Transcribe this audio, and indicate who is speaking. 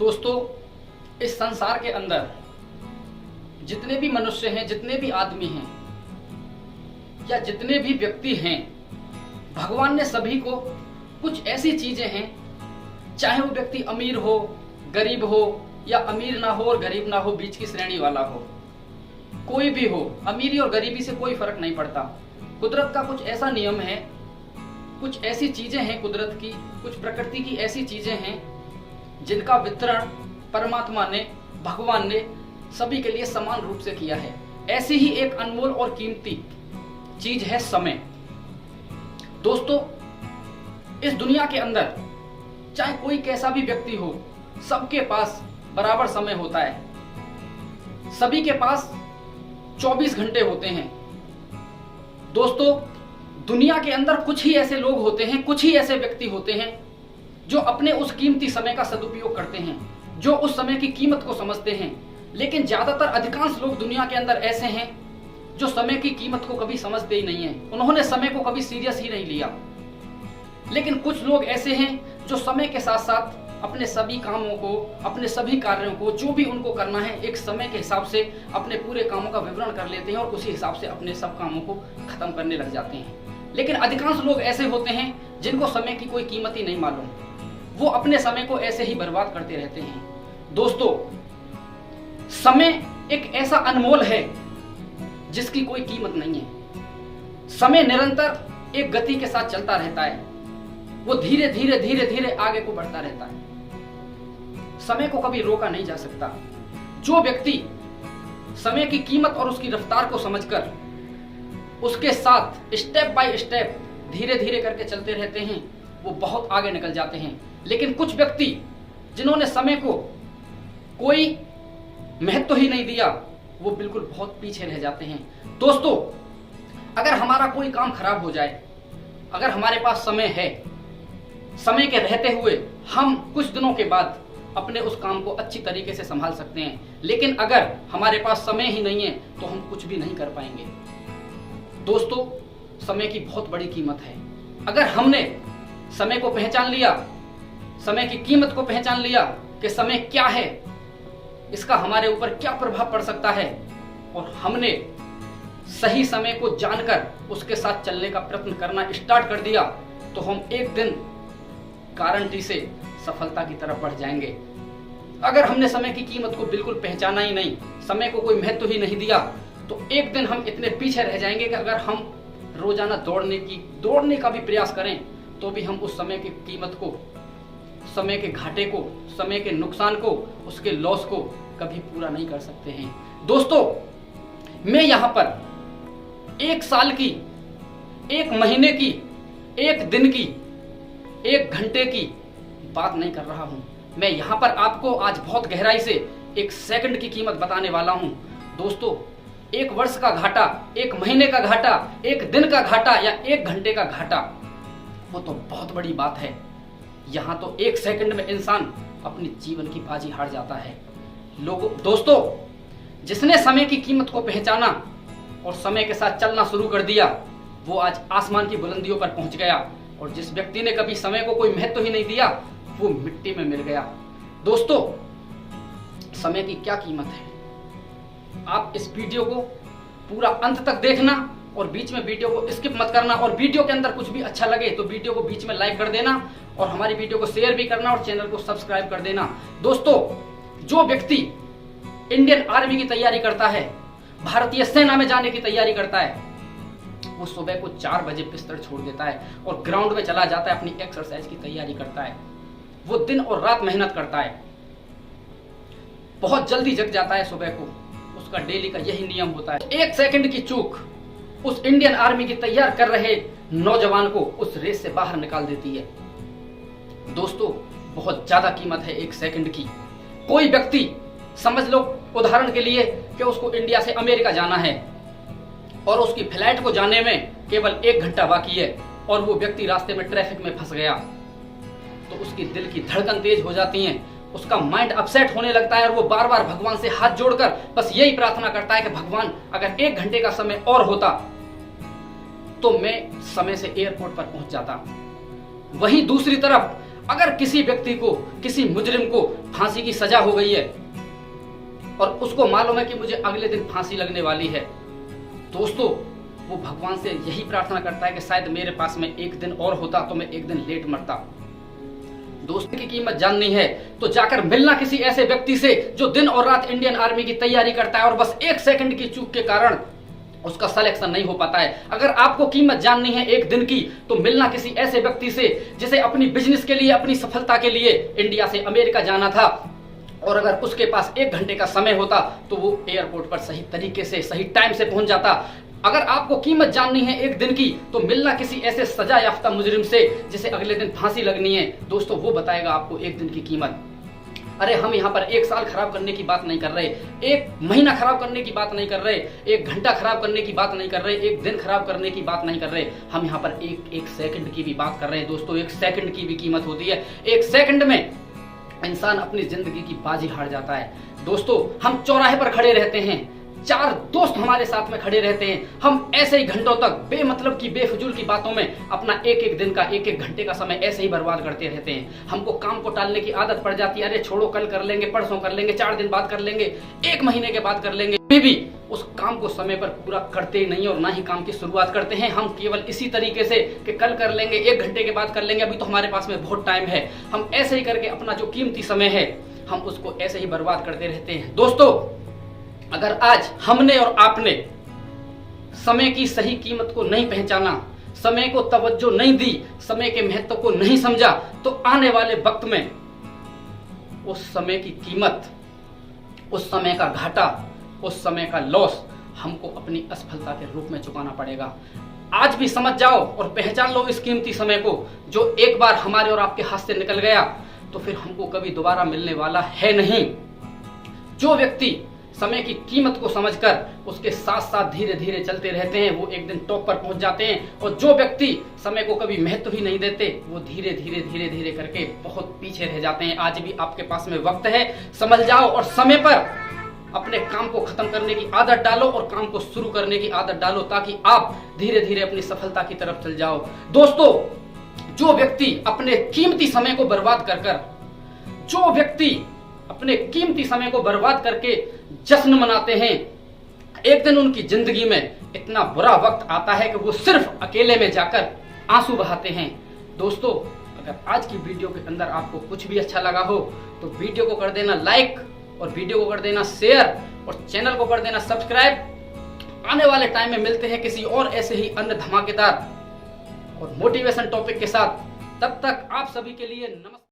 Speaker 1: दोस्तों, इस संसार के अंदर जितने भी मनुष्य हैं, जितने भी आदमी हैं या जितने भी व्यक्ति हैं, भगवान ने सभी को कुछ ऐसी चीजें हैं, चाहे वो व्यक्ति अमीर हो, गरीब हो या अमीर ना हो और गरीब ना हो, बीच की श्रेणी वाला हो, कोई भी हो, अमीरी और गरीबी से कोई फर्क नहीं पड़ता। कुदरत का कुछ ऐसा नियम है, कुछ ऐसी चीजें हैं कुदरत की, कुछ प्रकृति की ऐसी चीजें हैं जिनका वितरण परमात्मा ने, भगवान ने सभी के लिए समान रूप से किया है। ऐसी ही एक अनमोल और कीमती चीज है समय। दोस्तों, इस दुनिया के अंदर चाहे कोई कैसा भी व्यक्ति हो, सबके पास बराबर समय होता है। सभी के पास 24 घंटे होते हैं। दोस्तों, दुनिया के अंदर कुछ ही ऐसे लोग होते हैं, कुछ ही ऐसे व्यक्ति होते हैं जो अपने उस कीमती समय का सदुपयोग करते हैं, जो उस समय की कीमत को समझते हैं। लेकिन ज्यादातर अधिकांश लोग दुनिया के अंदर ऐसे हैं जो समय की कीमत को कभी समझते ही नहीं है। उन्होंने समय को कभी सीरियस ही नहीं लिया। लेकिन कुछ लोग ऐसे हैं जो समय के साथ साथ अपने सभी कामों को, अपने सभी कार्यों को, जो भी उनको करना है, एक समय के हिसाब से अपने पूरे कामों का विवरण कर लेते हैं और उसी हिसाब से अपने सब कामों को खत्म करने लग जाते हैं। लेकिन अधिकांश लोग ऐसे होते हैं जिनको समय की कोई कीमत ही नहीं मालूम। वो अपने समय को ऐसे ही बर्बाद करते रहते हैं। दोस्तों, समय एक ऐसा अनमोल है जिसकी कोई कीमत नहीं है। समय निरंतर एक गति के साथ चलता रहता है। वो धीरे धीरे धीरे धीरे आगे को बढ़ता रहता है। समय को कभी रोका नहीं जा सकता। जो व्यक्ति समय की कीमत और उसकी रफ्तार को समझकर उसके साथ स्टेप बाय स्टेप धीरे धीरे करके चलते रहते हैं, वो बहुत आगे निकल जाते हैं। लेकिन कुछ व्यक्ति जिन्होंने समय को कोई महत्व ही नहीं दिया, वो बिल्कुल बहुत पीछे रह जाते हैं। दोस्तों, अगर हमारा कोई काम खराब हो जाए, अगर हमारे पास समय है, समय के रहते हुए हम कुछ दिनों के बाद अपने उस काम को अच्छी तरीके से संभाल सकते हैं। लेकिन अगर हमारे पास समय ही नहीं है तो हम कुछ भी नहीं कर पाएंगे। दोस्तों, समय की बहुत बड़ी कीमत है। अगर हमने समय को पहचान लिया, समय की कीमत को पहचान लिया कि समय क्या है, इसका हमारे ऊपर क्या प्रभाव पड़ सकता है, और हमने सही समय को जानकर उसके साथ चलने का प्रयत्न करना स्टार्ट कर दिया, तो हम एक दिन गारंटी से सफलता की तरफ बढ़ जाएंगे। अगर हमने समय की कीमत को बिल्कुल पहचाना ही नहीं, समय को कोई महत्व ही नहीं दिया, तो एक दिन हम इतने पीछे रह जाएंगे कि अगर हम रोजाना दौड़ने का भी प्रयास करें तो भी हम उस समय की कीमत को, समय के घाटे को, समय के नुकसान को, उसके लॉस को कभी पूरा नहीं कर सकते हैं। दोस्तों, मैं यहां पर एक साल की, एक महीने की, एक दिन की, एक घंटे की बात नहीं कर रहा हूं। मैं यहां पर आपको आज बहुत गहराई से एक सेकंड की कीमत बताने वाला हूं। दोस्तों, एक वर्ष का घाटा, एक महीने का घाटा, एक दिन का घाटा या एक घंटे का घाटा, वो तो बहुत बड़ी बात है। यहां तो एक सेकंड में इंसान अपनी जीवन की बाजी हार जाता है। दोस्तों, जिसने समय की कीमत को पहचाना और समय के साथ चलना शुरू कर दिया, वो आज आसमान की बुलंदियों पर पहुंच गया। और जिस व्यक्ति ने कभी समय को कोई महत्व ही नहीं दिया, वो मिट्टी में मिल गया। दोस्तों, समय की क्या कीमत है? आप इस वीडियो को पूरा अंत तक देखना और बीच में वीडियो को स्किप मत करना। और वीडियो के अंदर कुछ भी अच्छा लगे तो वीडियो को बीच में लाइक कर देना और हमारी वीडियो को शेयर भी करना और चैनल को सब्सक्राइब कर देना। दोस्तों, जो व्यक्ति इंडियन आर्मी की तैयारी करता है, भारतीय सेना में जाने की तैयारी करता है, वो सुबह को 4 बजे बिस्तर छोड़ देता है और ग्राउंड में चला जाता है, अपनी एक्सरसाइज की तैयारी करता है। वो दिन और रात मेहनत करता है, बहुत जल्दी जग जाता है सुबह को। उसका डेली का यही नियम होता है। एक सेकंड की चूक उस इंडियन आर्मी की तैयार कर रहे नौजवान को उस रेस से बाहर निकाल देती है। दोस्तों, बहुत ज्यादा कीमत है एक सेकंड की। कोई व्यक्ति, समझ लो उदाहरण के लिए कि उसको इंडिया से अमेरिका जाना है और उसकी फ्लाइट को जाने में केवल 1 घंटा बाकी है और वो व्यक्ति रास्ते में ट्रैफिक में फंस गया, तो उसकी दिल की धड़कन तेज हो जाती है, उसका माइंड अपसेट होने लगता है और वो बार बार भगवान से हाथ जोड़कर बस यही प्रार्थना करता है कि भगवान, अगर 1 घंटे का समय और होता तो मैं समय से एयरपोर्ट पर पहुंच जाता। वहीं दूसरी तरफ अगर किसी व्यक्ति को, किसी मुजरिम को फांसी की सजा हो गई है और उसको मालूम है कि मुझे अगले दिन फांसी लगने वाली है, दोस्तों वो भगवान से यही प्रार्थना करता है कि शायद मेरे पास में एक दिन और होता तो मैं एक दिन लेट मरता। दोस्ती की कीमत जाननी है तो जाकर मिलना किसी ऐसे व्यक्ति से जो दिन और रात इंडियन आर्मी की तैयारी करता है और बस 1 सेकंड की चूक के कारण उसका सिलेक्शन नहीं हो पाता है। अगर आपको कीमत जाननी है एक दिन की तो मिलना किसी ऐसे व्यक्ति से जिसे अपनी बिजनेस के लिए, अपनी सफलता के लिए इंडिया से अमेरिका जाना था और अगर उसके पास 1 घंटे का समय होता तो वो एयरपोर्ट पर सही तरीके से, सही टाइम से पहुंच जाता। अगर आपको कीमत जाननी है एक दिन की तो मिलना किसी ऐसे सजा याफ्ता मुजरिम से जिसे अगले दिन फांसी लगनी है। दोस्तों वो बताएगा आपको एक दिन की कीमत। अरे हम यहाँ पर 1 साल खराब करने की बात नहीं कर रहे, 1 महीना खराब करने की बात नहीं कर रहे, 1 घंटा खराब करने की बात नहीं कर रहे, 1 दिन खराब करने की बात नहीं कर रहे। हम यहाँ पर एक सेकंड की भी बात कर रहे हैं। दोस्तों 1 सेकंड की भी कीमत होती है। 1 सेकंड में इंसान अपनी जिंदगी की बाजी हार जाता है। दोस्तों हम चौराहे पर खड़े रहते हैं, 4 दोस्त हमारे साथ में खड़े रहते हैं, हम ऐसे ही घंटों तक बेमतलब की, बेफिजूल की बातों में अपना एक दिन का, 1 घंटे का समय ऐसे ही बर्बाद करते रहते हैं। हमको काम को टालने की आदत पड़ जाती है। अरे छोड़ो, कल कर लेंगे, परसों कर लेंगे, 4 दिन बाद कर लेंगे, 1 महीने के बाद कर लेंगे। फिर भी उस काम को समय पर पूरा करते ही नहीं और ना ही काम की शुरुआत करते हैं। हम केवल इसी तरीके से कि कल कर लेंगे, 1 घंटे के बाद कर लेंगे, अभी तो हमारे पास में बहुत टाइम है। हम ऐसे ही करके अपना जो कीमती समय है हम उसको ऐसे ही बर्बाद करते रहते हैं। दोस्तों अगर आज हमने और आपने समय की सही कीमत को नहीं पहचाना, समय को तवज्जो नहीं दी, समय के महत्व को नहीं समझा, तो आने वाले वक्त में उस समय की कीमत, उस समय का घाटा, उस समय का लॉस हमको अपनी असफलता के रूप में चुकाना पड़ेगा। आज भी समझ जाओ और पहचान लो इस कीमती समय को, जो एक बार हमारे और आपके हाथ से निकल गया तो फिर हमको कभी दोबारा मिलने वाला है नहीं। जो व्यक्ति समय की कीमत को समझकर उसके साथ साथ धीरे धीरे चलते रहते हैं वो एक दिन टॉप पर पहुंच जाते हैं, और जो व्यक्ति समय को कभी महत्व ही नहीं देते वो धीरे धीरे करके बहुत पीछे रह जाते हैं। आज भी आपके पास में वक्त है, समझ जाओ और समय पर अपने काम को खत्म करने की आदत डालो और काम को शुरू करने की आदत डालो, ताकि आप धीरे धीरे अपनी सफलता की तरफ चल जाओ। दोस्तों जो व्यक्ति अपने कीमती समय को बर्बाद कर जो व्यक्ति अपने कीमती समय को बर्बाद करके जश्न मनाते हैं, एक दिन उनकी जिंदगी में इतना बुरा वक्त आता है कि वो सिर्फ अकेले में जाकर आंसू बहाते हैं। दोस्तों अगर आज की वीडियो के अंदर आपको कुछ भी अच्छा लगा हो तो वीडियो को कर देना लाइक और वीडियो को कर देना शेयर और चैनल को कर देना सब्सक्राइब। आने वाले टाइम में मिलते हैं किसी और ऐसे ही अन्य धमाकेदार और मोटिवेशन टॉपिक के साथ। तब तक आप सभी के लिए नमस्कार।